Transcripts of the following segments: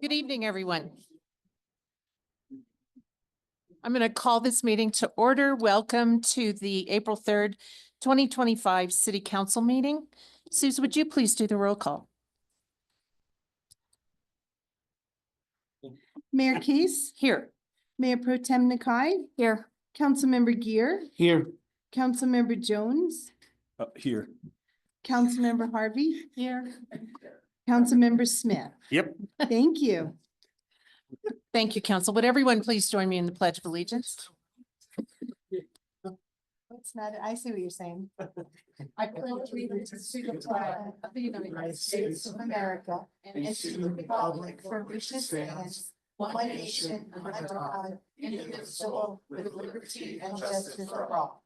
Good evening, everyone. I'm going to call this meeting to order. Welcome to the April 3rd, 2025 City Council meeting. Suze, would you please do the roll call? Mayor Case, Here. Mayor Pro Tem Nakai, Here. Councilmember Gear, Here. Councilmember Jones, Here. Councilmember Harvey, Here. Councilmember Smith. Yep. Thank you. Thank you, Council. Would everyone please join me in the Pledge of Allegiance? It's not, I see what you're saying. I pledge allegiance to the flag of the United States of America and to the republic for which it stands, one nation, under God, indivisible, with liberty and justice for all.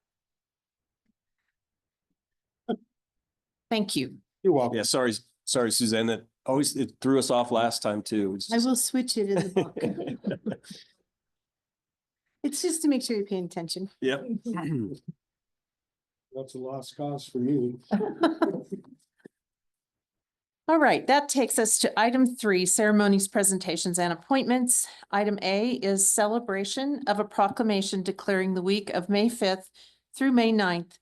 Thank you. You're welcome. Yeah, sorry, Suzanne, that always, it threw us off last time too. It's I just- will switch it in the book. It's just to make sure you're paying attention. Yep. That's a lost cause for you. All right, that takes us to item 3, ceremonies, presentations, and appointments. Item A is celebration of a proclamation declaring the week of May 5th through May 9th,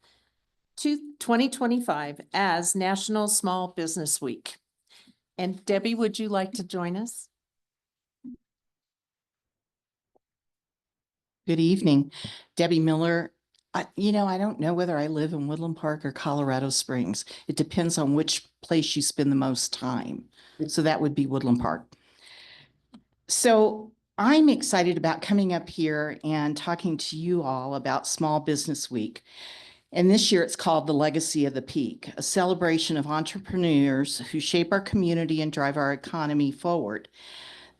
2025 as National Small Business Week. And Debbie, would you like to join us? Good evening, Debbie Miller. I don't know whether I live in Woodland Park or Colorado Springs. It depends on which place you spend the most time. So that would be Woodland Park. So I'm excited about coming up here and talking to you all about Small Business Week. And this year it's called The Legacy of the Peak, a celebration of entrepreneurs who shape our community and drive our economy forward.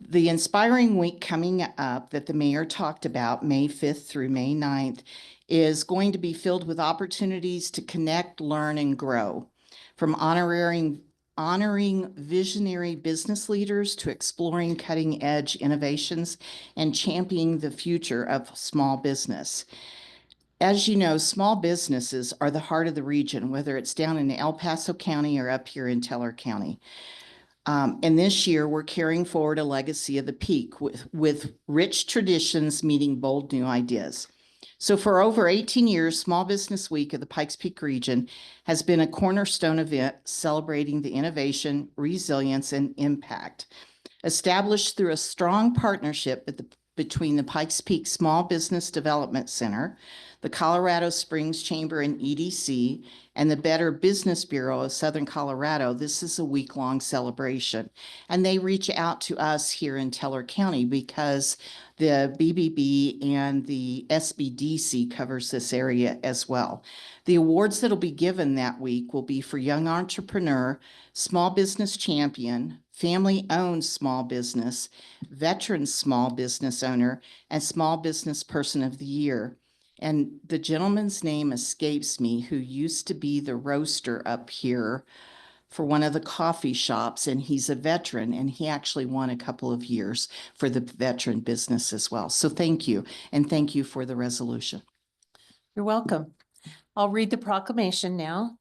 The inspiring week coming up that the mayor talked about, May 5th through May 9th, is going to be filled with opportunities to connect, learn, and grow. From honoring visionary business leaders to exploring cutting-edge innovations and championing the future of small business. As you know, small businesses are the heart of the region, whether it's down in El Paso County or up here in Teller County. And this year, we're carrying forward a legacy of the peak with rich traditions meeting bold new ideas. So for over 18 years, Small Business Week of the Pikes Peak region has been a cornerstone event celebrating the innovation, resilience, and impact. Established through a strong partnership between the Pikes Peak Small Business Development Center, the Colorado Springs Chamber and EDC, and the Better Business Bureau of Southern Colorado, this is a week-long celebration. And they reach out to us here in Teller County because the BBB and the SBDC covers this area as well. The awards that'll be given that week will be for Young Entrepreneur, Small Business Champion, Family-Owned Small Business, Veteran Small Business Owner, and Small Business Person of the Year. And the gentleman's name escapes me, who used to be the roaster up here for one of the coffee shops, and he's a veteran, and he actually won a couple of years for the veteran business as well. So thank you, and thank you for the resolution. You're welcome. I'll read the proclamation now.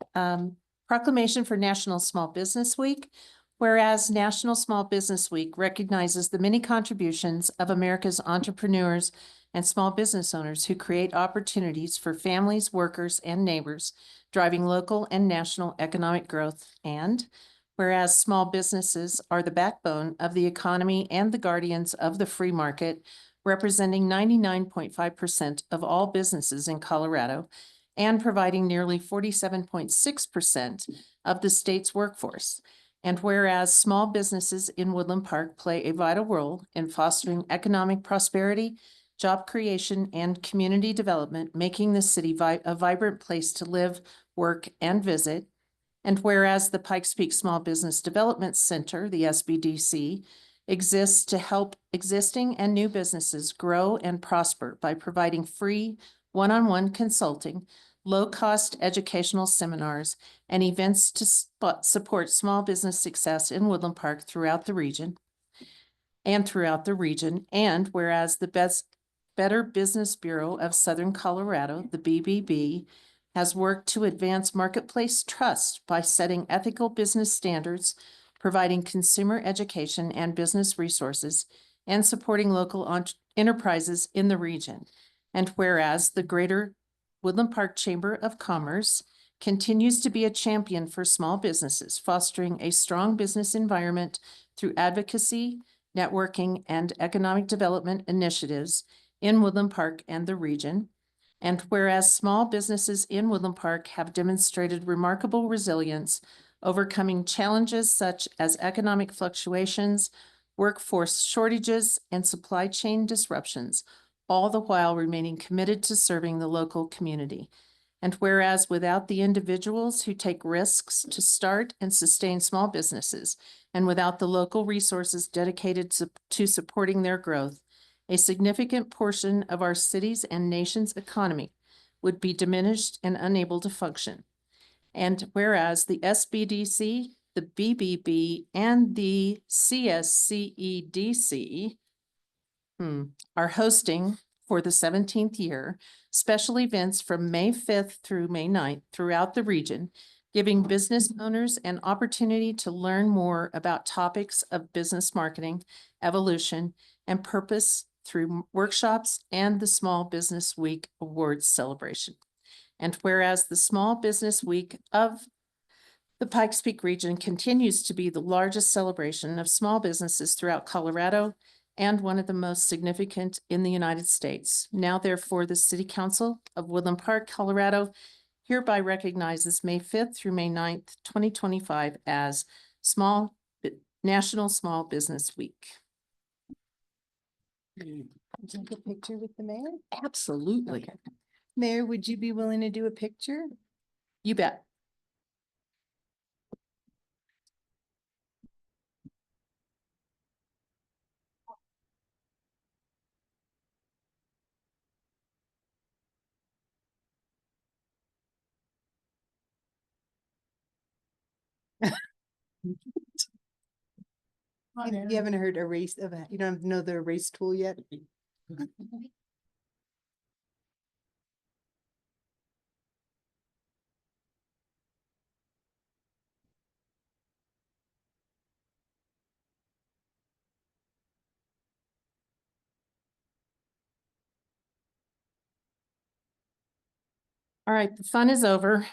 Proclamation for National Small Business Week. Whereas National Small Business Week recognizes the many contributions of America's entrepreneurs and small business owners who create opportunities for families, workers, and neighbors, driving local and national economic growth. And whereas small businesses are the backbone of the economy and the guardians of the free market, representing 99.5% of all businesses in Colorado and providing nearly 47.6% of the state's workforce. And whereas small businesses in Woodland Park play a vital role in fostering economic prosperity, job creation, and community development, making the city a vibrant place to live, work, and visit. And whereas the Pikes Peak Small Business Development Center, the SBDC, exists to help existing and new businesses grow and prosper by providing free one-on-one consulting, low-cost educational seminars, and events to support small business success in Woodland Park throughout the region. And whereas the Better Business Bureau of Southern Colorado, the BBB, has worked to advance marketplace trust by setting ethical business standards, providing consumer education and business resources, and supporting local enterprises in the region. And whereas the Greater Woodland Park Chamber of Commerce continues to be a champion for small businesses, fostering a strong business environment through advocacy, networking, and economic development initiatives in Woodland Park and the region. And whereas small businesses in Woodland Park have demonstrated remarkable resilience, overcoming challenges such as economic fluctuations, workforce shortages, and supply chain disruptions, all the while remaining committed to serving the local community. And whereas without the individuals who take risks to start and sustain small businesses, and without the local resources dedicated to supporting their growth, a significant portion of our city's and nation's economy would be diminished and unable to function. And whereas the SBDC, the BBB, and the CSCEDC are hosting for the 17th year special events from May 5th through May 9th throughout the region, giving business owners an opportunity to learn more about topics of business marketing, evolution, and purpose through workshops and the Small Business Week Awards celebration. And whereas the Small Business Week of the Pikes Peak region continues to be the largest celebration of small businesses throughout Colorado and one of the most significant in the United States. Now therefore, the City Council of Woodland Park, Colorado hereby recognizes May 5th through May 9th, 2025 as National Small Business Week. Would you like a picture with the mayor? Absolutely. Okay. Mayor, would you be willing to do a picture? You bet. You haven't heard erase of it. You don't know the erase tool yet? All right, the fun is over.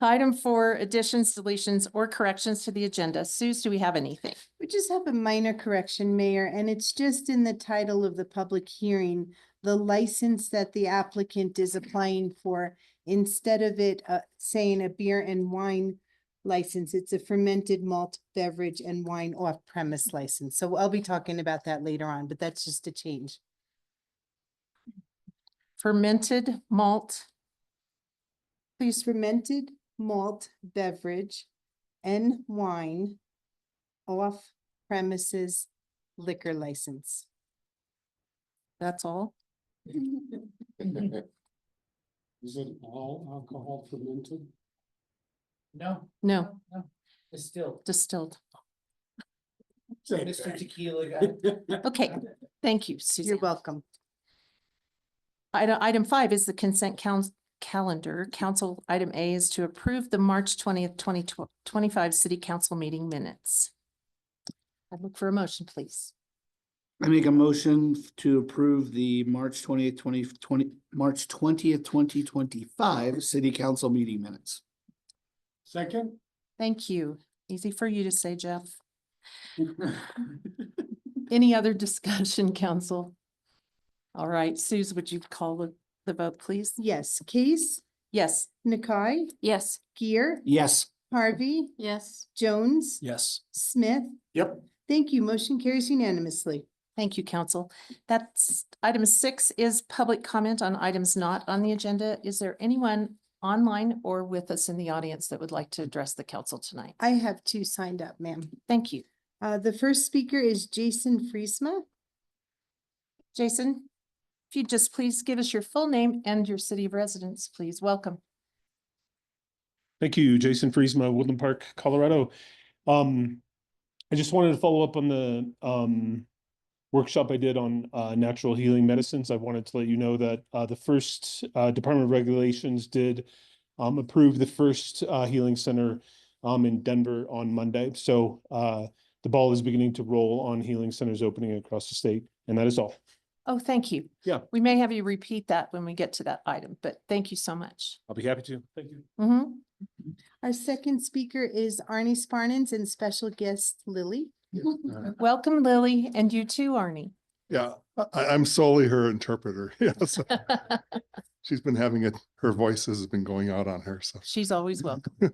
Item 4, additions, deletions, or corrections to the agenda. Suze, do we have anything? We just have a minor correction, Mayor, and it's just in the title of the public hearing, the license that the applicant is applying for. Instead of it saying a beer and wine license, it's a fermented malt beverage and wine off-premise license. So I'll be talking about that later on, but that's just a change. Fermented malt. Please, fermented malt beverage and wine off premises liquor license. That's all. Is it all alcohol fermented? No, No, it's still distilled. Mr. Tequila guy. Okay, thank you, Susan. You're welcome. Item 5 is the consent calendar. Council item A is to approve the March 20th, 2025 City Council meeting minutes. I'd look for a motion, please. I make a motion to approve the March 2025 City Council meeting minutes. Second? Thank you. Easy for you to say, Jeff. Any other discussion, council? All right, Suze, would you call the vote, please? Yes, Case, Yes. Nakai, Yes. Gear, Yes. Harvey, Yes. Jones, Yes. Smith. Yep. Thank you. Motion carries unanimously. Thank you, council. That's item 6 is public comment on items not on the agenda. Is there anyone online or with us in the audience that would like to address the council tonight? I have 2 signed up, ma'am. Thank you. The first speaker is Jason Friesma. Jason, if you'd just please give us your full name and your city of residence, please. Welcome. Thank you, Jason Friesma, Woodland Park, Colorado. I just wanted to follow up on the workshop I did on natural healing medicines. I wanted to let you know that the first Department of Regulations did approve the first healing center in Denver on Monday. So the ball is beginning to roll on healing centers opening across the state, and that is all. Oh, thank you. Yeah. We may have you repeat that when we get to that item, but thank you so much. I'll be happy to. Thank you. Mhm. Our second speaker is Arnie Sparnans and special guest Lily. Welcome, Lily, and you too, Arnie. Yeah, I'm solely her interpreter. Yeah, so she's been having it, her voice has been going out on her, so. She's always welcome.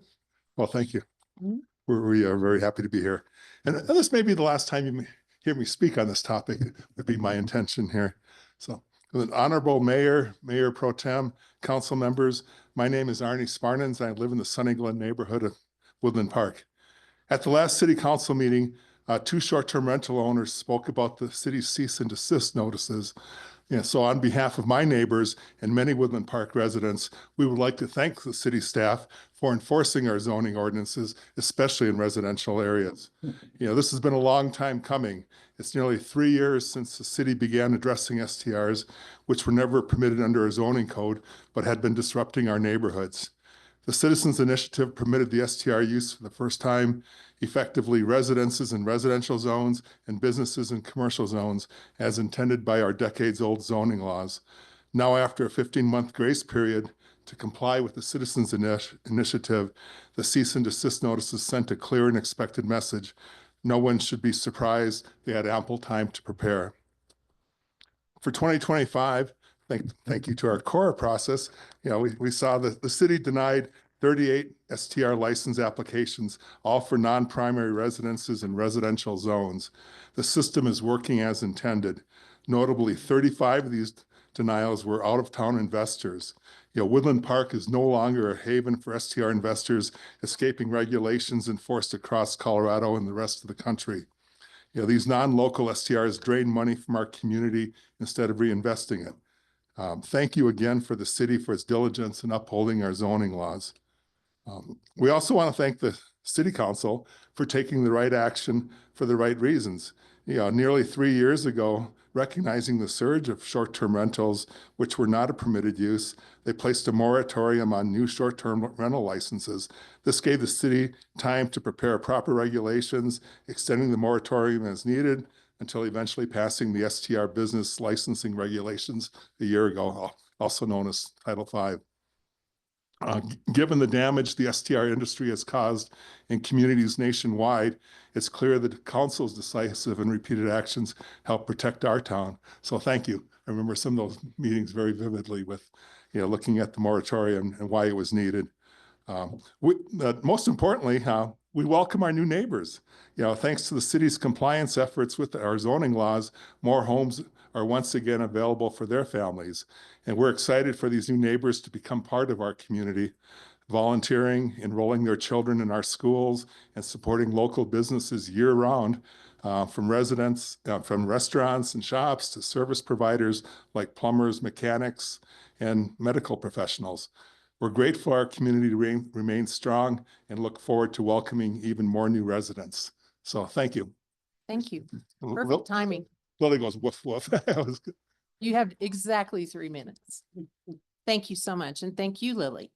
Well, thank you. Mhm. We are very happy to be here. And this may be the last time you may hear me speak on this topic, would be my intention here. So, the Honorable Mayor, Mayor Pro Tem, council members, my name is Arnie Sparnans. I live in the Sunny Glen neighborhood of Woodland Park. At the last city council meeting, two short-term rental owners spoke about the city's cease and desist notices. Yeah, so on behalf of my neighbors and many Woodland Park residents, we would like to thank the city staff for enforcing our zoning ordinances, especially in residential areas. You know, this has been a long time coming. It's nearly 3 years since the city began addressing STRs, which were never permitted under a zoning code, but had been disrupting our neighborhoods. The Citizens Initiative permitted the STR use for the first time, effectively residences in residential zones and businesses in commercial zones as intended by our decades-old zoning laws. Now, after a 15-month grace period to comply with the Citizens Initiative, the cease and desist notices sent a clear and expected message. No one should be surprised. They had ample time to prepare. For 2025, thank you to our core process, you know, we saw that the city denied 38 STR license applications, all for non-primary residences in residential zones. The system is working as intended. Notably, 35 of these denials were out-of-town investors. You know, Woodland Park is no longer a haven for STR investors escaping regulations enforced across Colorado and the rest of the country. You know, these non-local STRs drain money from our community instead of reinvesting it. Thank you again for the city for its diligence in upholding our zoning laws. We also want to thank the city council for taking the right action for the right reasons. You know, nearly 3 years ago, recognizing the surge of short-term rentals, which were not a permitted use, they placed a moratorium on new short-term rental licenses. This gave the city time to prepare proper regulations, extending the moratorium as needed until eventually passing the STR business licensing regulations a year ago, also known as Title V. Given the damage the STR industry has caused in communities nationwide, it's clear that the council's decisive and repeated actions help protect our town. So thank you. I remember some of those meetings very vividly with, you know, looking at the moratorium and why it was needed. Most importantly, we welcome our new neighbors. You know, thanks to the city's compliance efforts with our zoning laws, more homes are once again available for their families. And we're excited for these new neighbors to become part of our community, volunteering, enrolling their children in our schools, and supporting local businesses year-round, from restaurants and shops to service providers like plumbers, mechanics, and medical professionals. We're grateful our community remains strong and look forward to welcoming even more new residents. So thank you. Thank you. Perfect timing. Lily goes woof woof. That was good. You have exactly 3 minutes. Thank you so much. And thank you, Lily.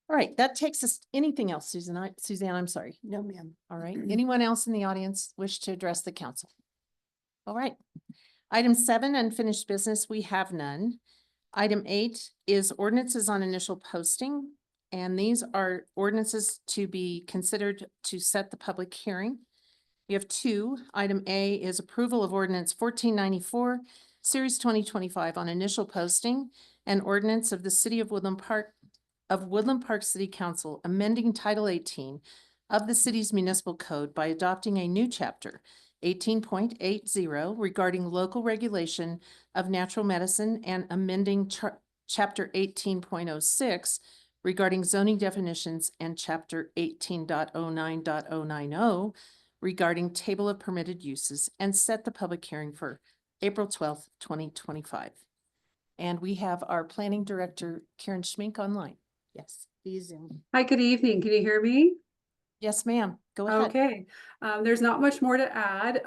All right, that takes us, anything else, Suzanne, I'm sorry. No, ma'am. All right, anyone else in the audience wish to address the council? All right. Item 7, unfinished business, we have none. Item 8 is ordinances on initial posting. And these are ordinances to be considered to set the public hearing. We have 2. Item A is approval of ordinance 1494, series 2025 on initial posting, and ordinance of the city of Woodland Park City Council amending Title 18 of the city's municipal code by adopting a new chapter 18.80 regarding local regulation of natural medicine and amending chapter 18.06 regarding zoning definitions and chapter 18.09.090 regarding table of permitted uses, and set the public hearing for April 12th, 2025. And we have our planning director, Karen Schmink, online. Yes. Via Zoom. Hi, good evening. Can you hear me? Yes, ma'am. Go ahead. Okay, there's not much more to add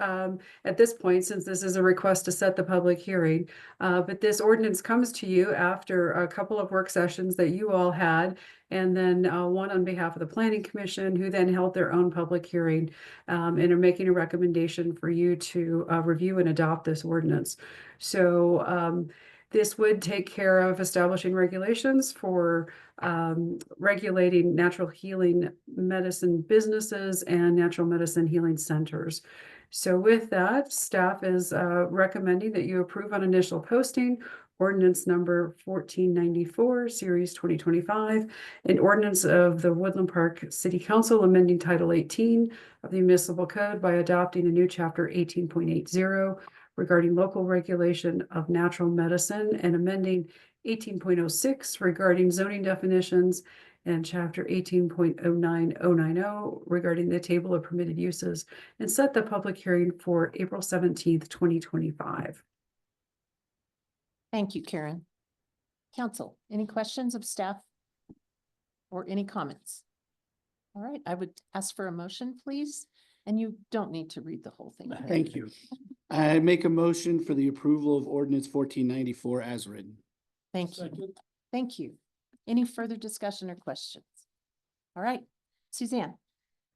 at this point, since this is a request to set the public hearing. But this ordinance comes to you after a couple of work sessions that you all had, and then one on behalf of the Planning Commission, who then held their own public hearing and are making a recommendation for you to review and adopt this ordinance. So this would take care of establishing regulations for regulating natural healing medicine businesses and natural medicine healing centers. So with that, staff is recommending that you approve on initial posting ordinance number 1494, series 2025, an ordinance of the Woodland Park City Council amending Title 18 of the Municipal Code by adopting a new chapter 18.80 regarding local regulation of natural medicine and amending 18.06 regarding zoning definitions and chapter 18.09090 regarding the table of permitted uses, and set the public hearing for April 17th, 2025. Thank you, Karen. Council, any questions of staff? Or any comments? All right, I would ask for a motion, please, and you don't need to read the whole thing. Thank you. I make a motion for the approval of ordinance 1494 as written. Thank you. Second. Thank you. Any further discussion or questions? All right, Suzanne?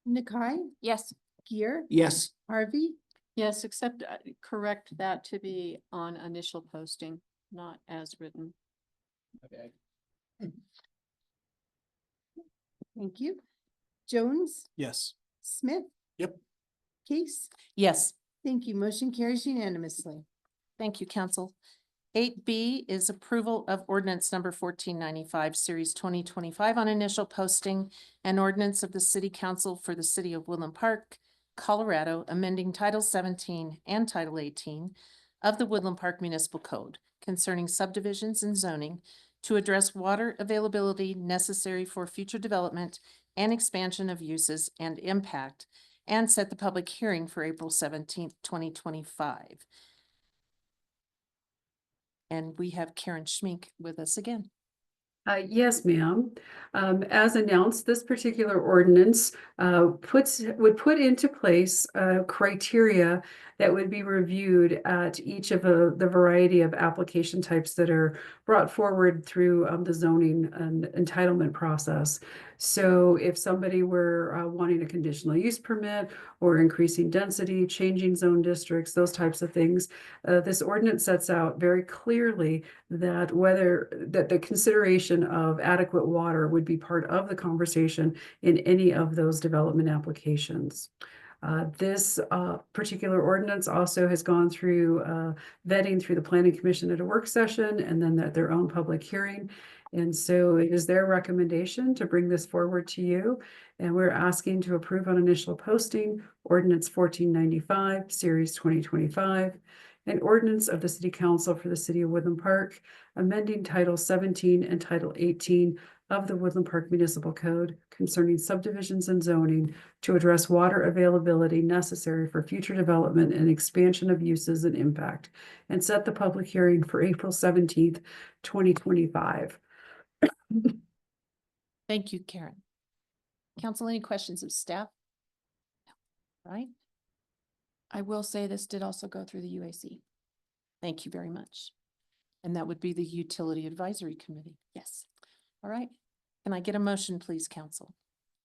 Nakai, Yes. Gear, Yes. Harvey, Yes, except correct that to be on initial posting, not as written. Okay. thank you. Jones, Yes. Smith. Yep. Case, Yes. thank you. Motion carries unanimously. Thank you, council. 8B is approval of ordinance number 1495, series 2025 on initial posting, and ordinance of the city council for the city of Woodland Park, Colorado, amending Title 17 and Title 18 of the Woodland Park Municipal Code concerning subdivisions and zoning to address water availability necessary for future development and expansion of uses and impact, and set the public hearing for April 17th, 2025. And we have Karen Schmink with us again. Yes, ma'am. As announced, this particular ordinance would put into place criteria that would be reviewed at each of the variety of application types that are brought forward through the zoning and entitlement process. So if somebody were wanting a conditional use permit or increasing density, changing zone districts, those types of things, this ordinance sets out very clearly that the consideration of adequate water would be part of the conversation in any of those development applications. This particular ordinance also has gone through vetting through the Planning Commission at a work session and then at their own public hearing. And so it is their recommendation to bring this forward to you. And we're asking to approve on initial posting ordinance 1495, series 2025, an ordinance of the City Council for the City of Woodland Park, amending Title 17 and Title 18 of the Woodland Park Municipal Code concerning subdivisions and zoning to address water availability necessary for future development and expansion of uses and impact, and set the public hearing for April 17th, 2025. Thank you, Karen. Council, any questions of staff? Right? I will say this did also go through the UAC. Thank you very much. And that would be the Utility Advisory Committee. Yes. All right. Can I get a motion, please, council?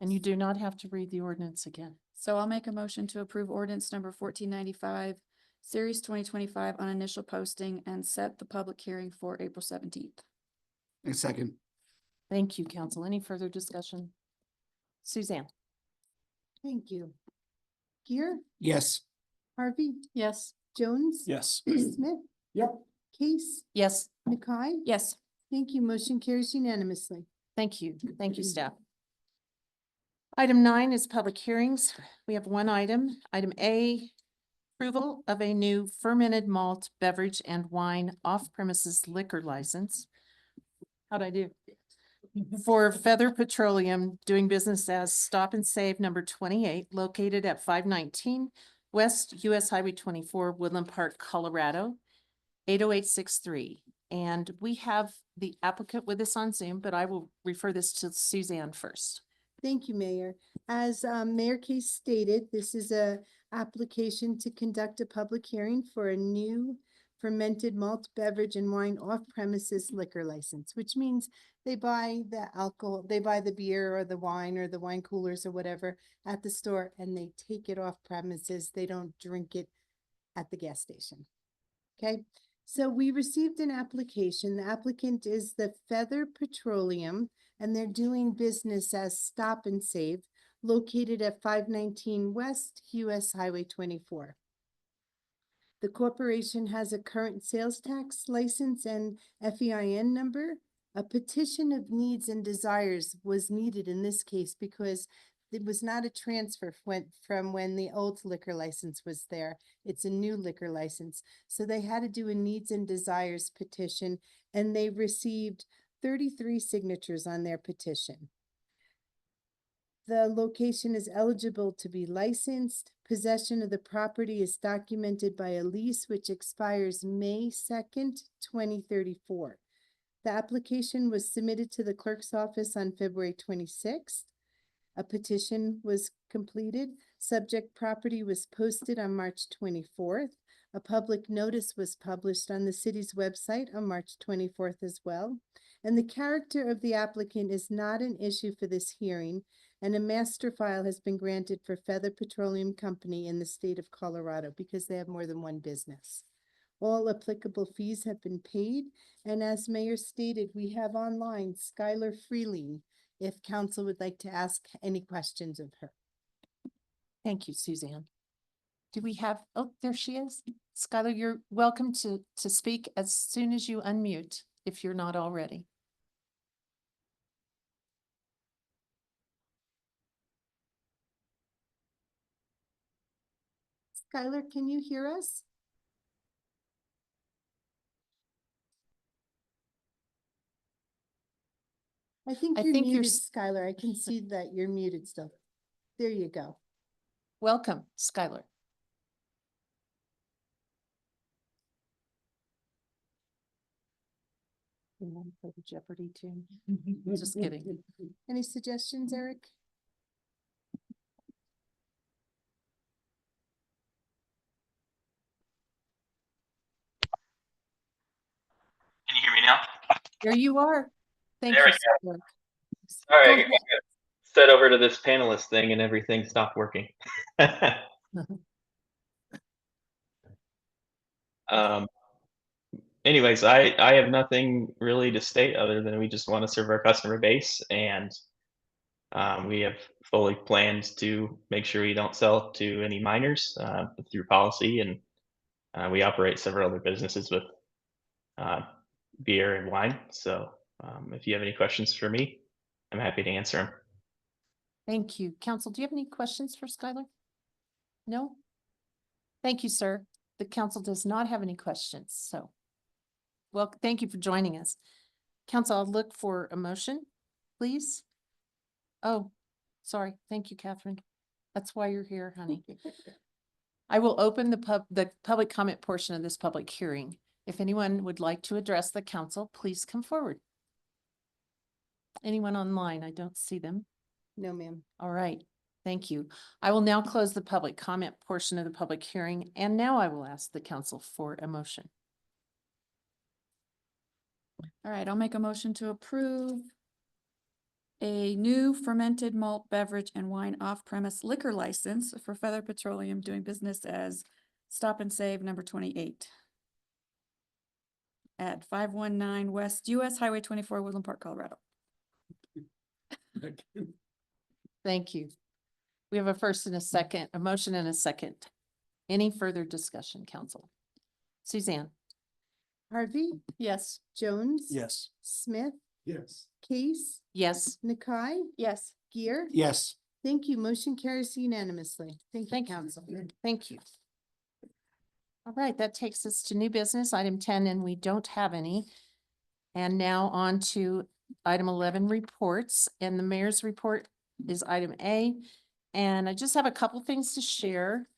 And you do not have to read the ordinance again. So I'll make a motion to approve ordinance number 1495, series 2025 on initial posting, and set the public hearing for April 17th. A second. Thank you, council. Any further discussion? Suzanne? Thank you. Gear, Yes. Harvey, Yes. Jones. Yes. Smith. Yep. Case, Yes. Nakai. Yes. Thank you. Motion carries unanimously. Thank you. Thank you, staff. Item 9 is public hearings. We have one item. Item A, approval of a new fermented malt beverage and wine off-premises liquor license. How'd I do? For Feather Petroleum, doing business as Stop and Save number 28, located at 519 West US Highway 24, Woodland Park, Colorado, 80863. And we have the applicant with us on Zoom, but I will refer this to Suzanne first. Thank you, Mayor. As Mayor Case stated, this is a application to conduct a public hearing for a new fermented malt beverage and wine off-premises liquor license, which means they buy the alcohol, they buy the beer or the wine coolers or whatever at the store and they take it off premises. They don't drink it at the gas station. Okay, so we received an application. The applicant is the Feather Petroleum, and they're doing business as Stop and Save, located at 519 West US Highway 24. The corporation has a current sales tax license and FEIN number. A petition of needs and desires was needed in this case because it was not a transfer from when the old liquor license was there. It's a new liquor license. So they had to do a needs and desires petition, and they received 33 signatures on their petition. The location is eligible to be licensed. Possession of the property is documented by a lease which expires May 2nd, 2034. The application was submitted to the clerk's office on February 26th. A petition was completed. Subject property was posted on March 24th. A public notice was published on the city's website on March 24th as well. And the character of the applicant is not an issue for this hearing, and a master file has been granted for Feather Petroleum Company in the state of Colorado because they have more than one business. All applicable fees have been paid, and as Mayor stated, we have online Skylar Freeling, if council would like to ask any questions of her. Thank you, Suzanne. Do we have, oh, there she is. Skylar, you're welcome to speak as soon as you unmute, if you're not already. Skylar, can you hear us? I think I you're think you're muted, Skylar. I can see that you're muted still. There you go. Welcome, Skylar. You want to play the Jeopardy tune? Just kidding. Any suggestions, Eric? Can you hear me now? There you are. Thank There you, we Skylar. All Go right, ahead. set over to this panelist thing and everything stopped working. um, anyways, I have nothing really to state other than we just want to serve our customer base, and we have fully planned to make sure we don't sell to any minors through policy, and we operate several other businesses with beer and wine. So if you have any questions for me, I'm happy to answer them. Thank you. Council, do you have any questions for Skylar? No? Thank you, sir. The council does not have any questions, so. Well, thank you for joining us. Council, I'll look for a motion, please. Oh, sorry. Thank you, Catherine. That's why you're here, honey. I will open the public comment portion of this public hearing. If anyone would like to address the council, please come forward. Anyone online? I don't see them. No, ma'am. All right, thank you. I will now close the public comment portion of the public hearing, and now I will ask the council for a motion. All right, I'll make a motion to approve a new fermented malt beverage and wine off-premise liquor license for Feather Petroleum doing business as Stop and Save number 28 at 519 West US Highway 24, Woodland Park, Colorado. Thank you. We have a first and a second, a motion and a second. Any further discussion, council? Suzanne? Harvey, Yes. Jones. Yes. Smith, Yes. Case, Yes. Nakai, Yes. Gear. Yes. Thank you. Motion carries unanimously. Thank you, Thank you. council. Thank you. All right, that takes us to new business, item 10, and we don't have any. And now on to item 11, reports, and the mayor's report is item A. And I just have a couple things to share.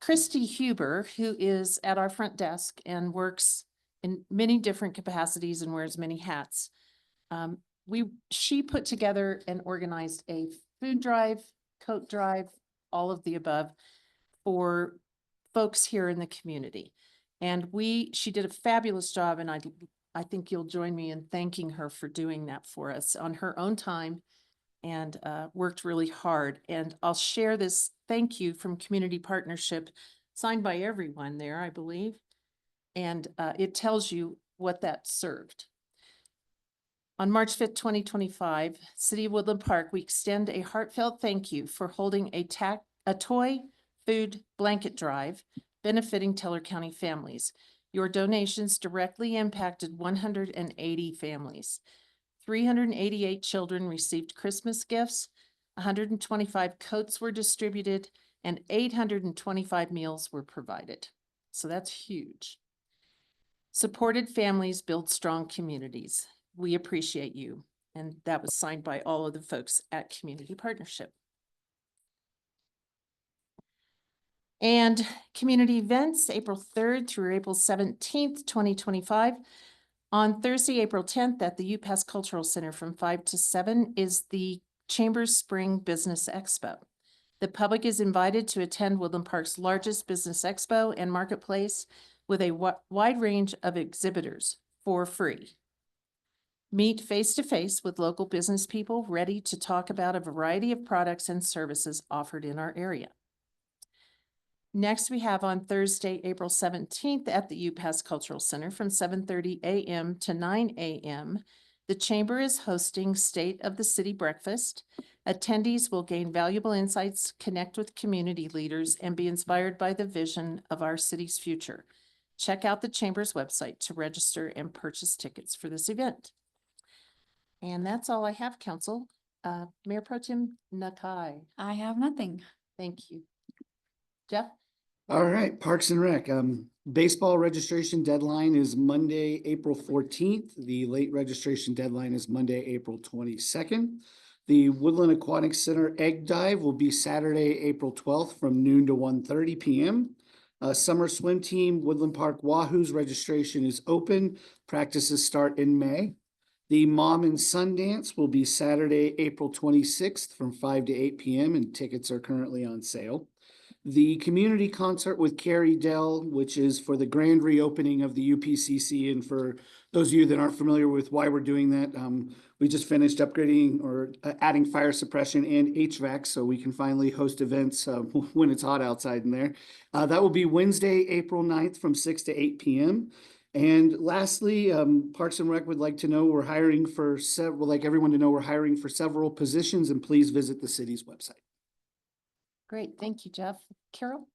Christy Huber, who is at our front desk and works in many different capacities and wears many hats, she put together and organized a food drive, coat drive, all of the above for folks here in the community. And she did a fabulous job, and I think you'll join me in thanking her for doing that for us on her own time, and worked really hard. And I'll share this thank you from Community Partnership, signed by everyone there, I believe. And it tells you what that served. On March 5th, 2025, City of Woodland Park, we extend a heartfelt thank you for holding a toy, food, blanket drive benefiting Teller County families. Your donations directly impacted 180 families. 388 children received Christmas gifts, 125 coats were distributed, and 825 meals were provided. So that's huge. Supported families build strong communities. We appreciate you. And that was signed by all of the folks at Community Partnership. And community events, April 3rd through April 17th, 2025. On Thursday, April 10th at the UPass Cultural Center from 5 to 7 is the Chambers Spring Business Expo. The public is invited to attend Woodland Park's largest business expo and marketplace with a wide range of exhibitors for free. Meet face-to-face with local business people ready to talk about a variety of products and services offered in our area. Next, we have on Thursday, April 17th at the UPass Cultural Center from 7:30 a.m. to 9 a.m. The Chamber is hosting State of the City Breakfast. Attendees will gain valuable insights, connect with community leaders, and be inspired by the vision of our city's future. Check out the Chamber's website to register and purchase tickets for this event. And that's all I have, Council. Mayor Pro Tem Nakai. I have nothing. Thank you. Jeff? All right, Parks and Rec. Baseball registration deadline is Monday, April 14th. The late registration deadline is Monday, April 22nd. The Woodland Aquatic Center Egg Dive will be Saturday, April 12th from noon to 1:30 p.m. Summer swim team, Woodland Park Wahoos registration is open. Practices start in May. The Mom and Son Dance will be Saturday, April 26th from 5 to 8 p.m. and tickets are currently on sale. The community concert with Carrie Dell, which is for the grand reopening of the UPCC. And for those of you that aren't familiar with why we're doing that, we just finished upgrading or adding fire suppression and HVAC so we can finally host events when it's hot outside in there. That will be Wednesday, April 9th from 6 to 8 p.m. And lastly, Parks and Rec would like to know we're hiring for several, like everyone to know we're hiring for several positions, and please visit the city's website. Great. Thank you, Jeff. Carol?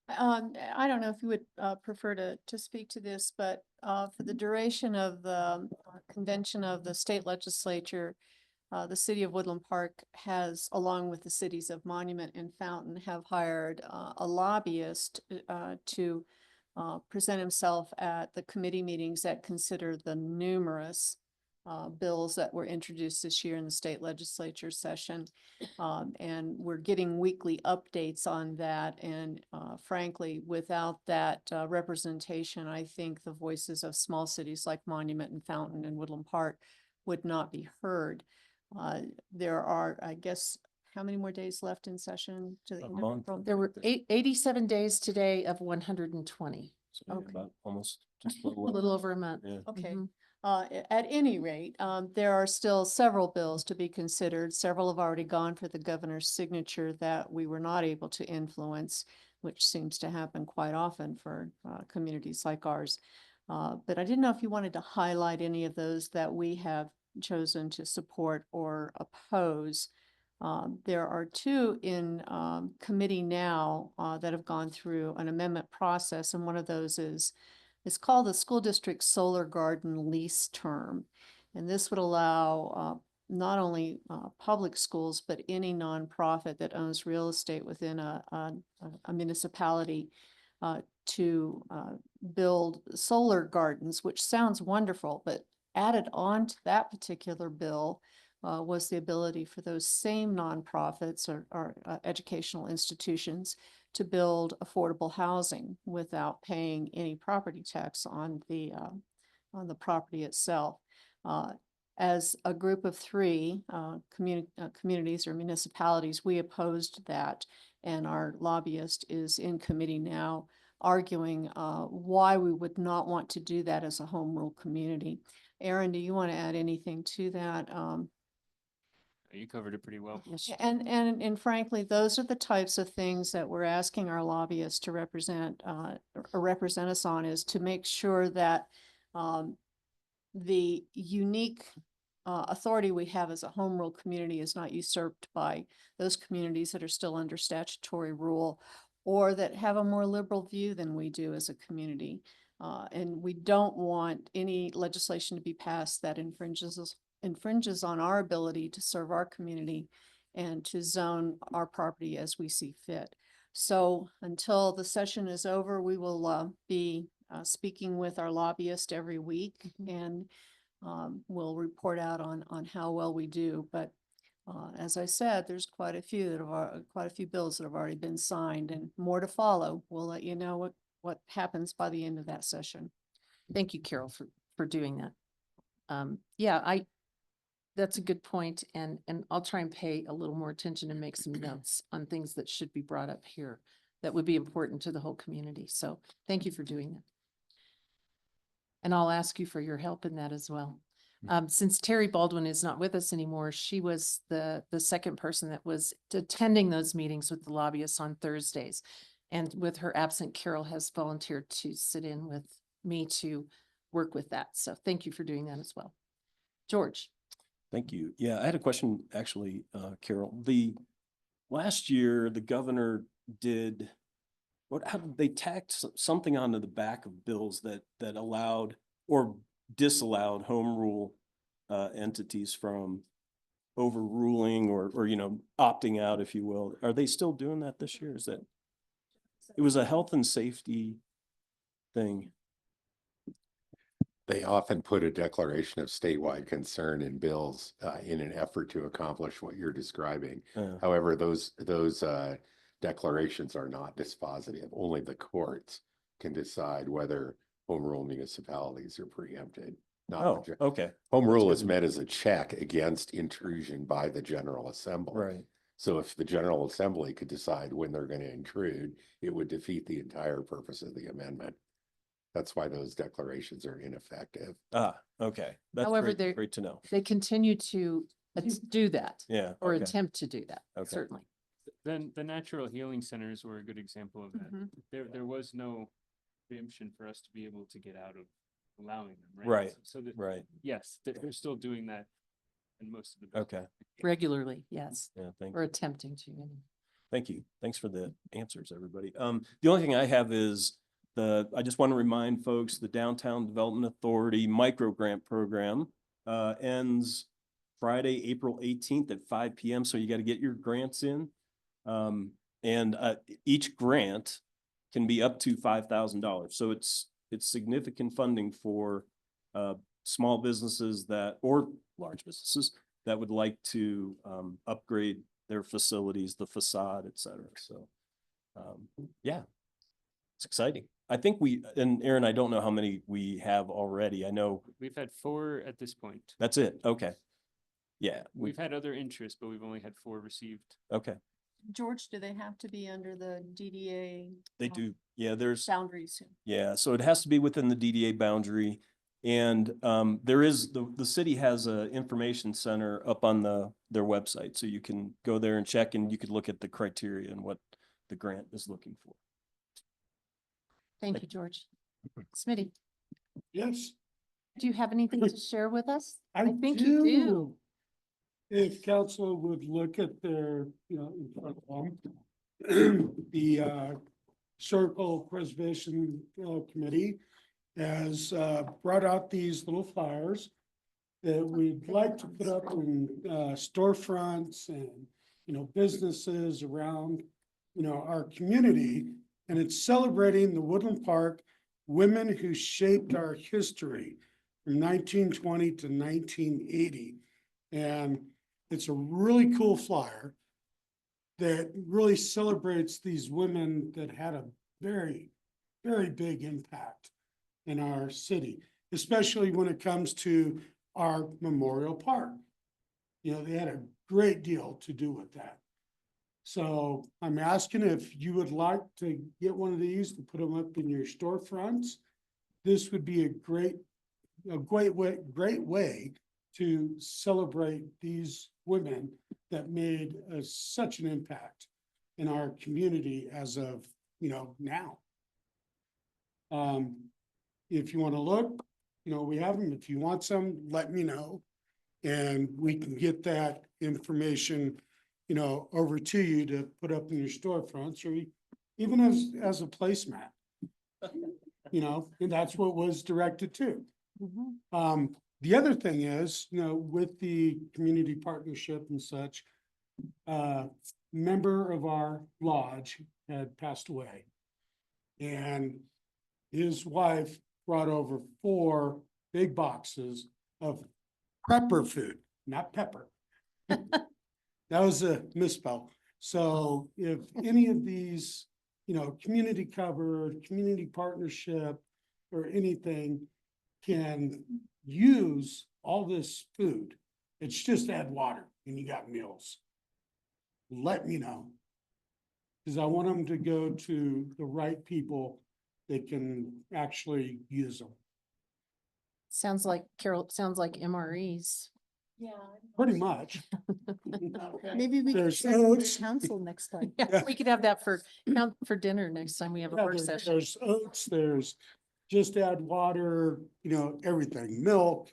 I don't know if you would prefer to speak to this, but for the duration of the convention of the state legislature, the city of Woodland Park has, along with the cities of Monument and Fountain, have hired a lobbyist to present himself at the committee meetings that consider the numerous bills that were introduced this year in the state legislature session. And we're getting weekly updates on that. And frankly, without that representation, I think the voices of small cities like Monument and Fountain and Woodland Park would not be heard. There are, I guess, how many more days left in session to the end of April? There were 87 days today of 120. So yeah, Okay. about almost just a A little over a month. Yeah. Okay. Mhm. At any rate, there are still several bills to be considered. Several have already gone for the governor's signature that we were not able to influence, which seems to happen quite often for communities like ours. But I didn't know if you wanted to highlight any of those that we have chosen to support or oppose. There are two in committee now that have gone through an amendment process, and one of those is it's called the School District Solar Garden Lease Term. And this would allow not only public schools, but any nonprofit that owns real estate within a municipality to build solar gardens, which sounds wonderful, but added on to that particular bill was the ability for those same nonprofits or educational institutions to build affordable housing without paying any property tax on the property itself. as a group of three communities or municipalities, we opposed that. And our lobbyist is in committee now arguing why we would not want to do that as a home rule community. Aaron, do you want to add anything to that? You covered it pretty well. And frankly, those are the types of things that we're asking our lobbyists to represent us on, is to make sure that the unique authority we have as a home rule community is not usurped by those communities that are still under statutory rule or that have a more liberal view than we do as a community. And we don't want any legislation to be passed that infringes on our ability to serve our community and to zone our property as we see fit. So until the session is over, we will be speaking with our lobbyist every week, and we'll report out on how well we do. But as I said, there's quite a few bills that have already been signed, and more to follow. We'll let you know what happens by the end of that session. Thank you, Carol, for doing that. Yeah, that's a good point, and I'll try and pay a little more attention and make some notes on things that should be brought up here that would be important to the whole community. So thank you for doing that. And I'll ask you for your help in that as well. Since Terry Baldwin is not with us anymore, she was the second person that was attending those meetings with the lobbyists on Thursdays. And with her absent, Carol has volunteered to sit in with me to work with that. So thank you for doing that as well. George. Thank you. Yeah, I had a question, actually, Carol. Last year, the governor did, how did they tacked something onto the back of bills that allowed or disallowed home rule entities from overruling or opting out, if you will. Are they still doing that this year? It was a health and safety thing. They often put a declaration of statewide concern in bills in an effort to accomplish what you're describing. However, those declarations are not dispositive. Only the courts can decide whether home rule municipalities are preempted. Not okay. Home rule is meant as a check against intrusion by the General Assembly. Right. So if the General Assembly could decide when they're going to intrude, it would defeat the entire purpose of the amendment. That's why those declarations are ineffective. Okay. That's However, great to know. They continue to do that. Yeah. Or okay. attempt to do that, Okay. certainly. Then the natural healing centers were a good example of that. There was no preemption for us to be able to get out of allowing them, right? Right. So that, Right. yes, they're still doing that in most of the bills. Okay. Regularly, yes. Yeah. Thank Or you. attempting to. Thank you. Thanks for the answers, everybody. The only thing I have is I just want to remind folks, the Downtown Development Authority micro grant program ends Friday, April 18th at 5 p.m. So you got to get your grants in. And each grant can be up to $5,000. So it's significant funding for small businesses or large businesses that would like to upgrade their facilities, the facade, et cetera. So yeah, it's exciting. I think and Aaron, I don't know how many we have already. I know We've had 4 at this point. that's it. Okay. Yeah. We've had other interests, but we've only had 4 received. Okay. George, do they have to be under the DDA? They do. Yeah, there's Boundaries. Yeah, so it has to be within the DDA boundary. And there is, the city has a information center up on their website. So you can go there and check, and you could look at the criteria and what the grant is looking for. Thank you, George. Smitty, Yes, do you have anything to share with us? I think you do. If council would look at their, in front of them, the Circle Preservation Committee has brought out these little flyers that we'd like to put up in storefronts and, businesses around, our community. And it's celebrating the Woodland Park women who shaped our history from 1920 to 1980. And it's a really cool flyer that really celebrates these women that had a very, very big impact in our city, especially when it comes to our Memorial Park. You know, they had a great deal to do with that. So I'm asking if you would like to get one of these to put them up in your storefronts. This would be a great way to celebrate these women that made such an impact in our community as of, you know, now. If you want to look, you know, we have them. If you want some, let me know. And we can get that information, you know, over to you to put up in your storefronts or even as a placemat. You know, and that's what was directed to. The other thing is, you know, with the community partnership and such, member of our lodge had passed away. And his wife brought over 4 big boxes of prepper food, not pepper. That was a misspell. So if any of these, you know, community cover, community partnership, or anything can use all this food, it's just add water and you got meals. Let me know. Because I want them to go to the right people that can actually use them. Sounds like MREs. Yeah. Pretty much. Maybe we could There's send them oats. to council next time. Yeah, we could have that for dinner next time we have a Yeah, work session. there's oats, there's just add water, you know, everything, milk,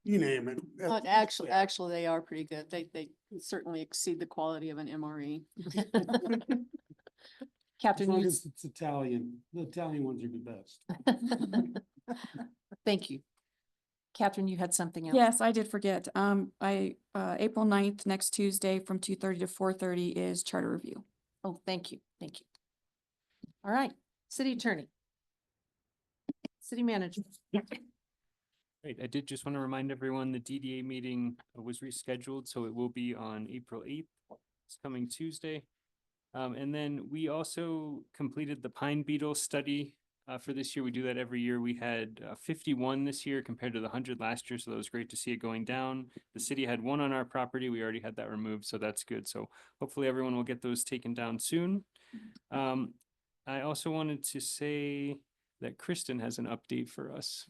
you name it. Actually, they are pretty good. They certainly exceed the quality of an MRE. As Captain, long you, as it's Italian, the Italian ones are the best. thank you. Catherine, you had something else? Yes, I did forget. April 9th, next Tuesday from 2:30 to 4:30 is charter review. Oh, thank you, thank you. All right, city attorney. City manager. Great. I did just want to remind everyone the DDA meeting was rescheduled, so it will be on April 8th. It's coming Tuesday. And then we also completed the pine beetle study for this year. We do that every year. We had 51 this year compared to the 100 last year, so that was great to see it going down. The city had 1 on our property. We already had that removed, so that's good. So hopefully everyone will get those taken down soon. I also wanted to say that Kristen has an update for us.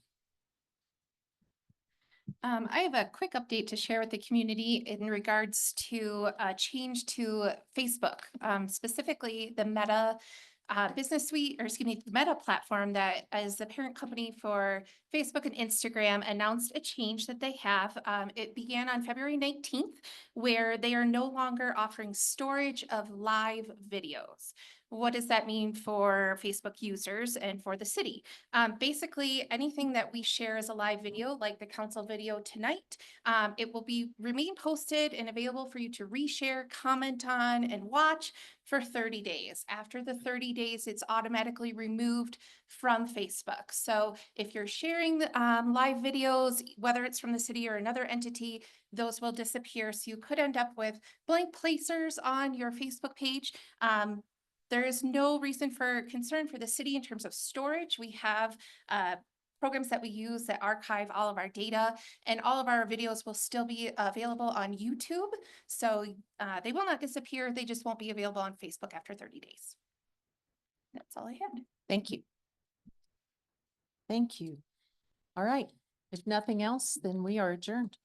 I have a quick update to share with the community in regards to a change to Facebook, specifically the Meta Business Suite, or excuse me, the Meta platform that is the parent company for Facebook and Instagram announced a change that they have. It began on February 19th, where they are no longer offering storage of live videos. What does that mean for Facebook users and for the city? Basically, anything that we share as a live video, like the council video tonight, it will remain posted and available for you to reshare, comment on, and watch for 30 days. After the 30 days, it's automatically removed from Facebook. So if you're sharing the live videos, whether it's from the city or another entity, those will disappear. So you could end up with blank placers on your Facebook page. There is no reason for concern for the city in terms of storage. We have programs that we use that archive all of our data, and all of our videos will still be available on YouTube. So they will not disappear. They just won't be available on Facebook after 30 days. That's all I had. Thank you. Thank you. All right, if nothing else, then we are adjourned.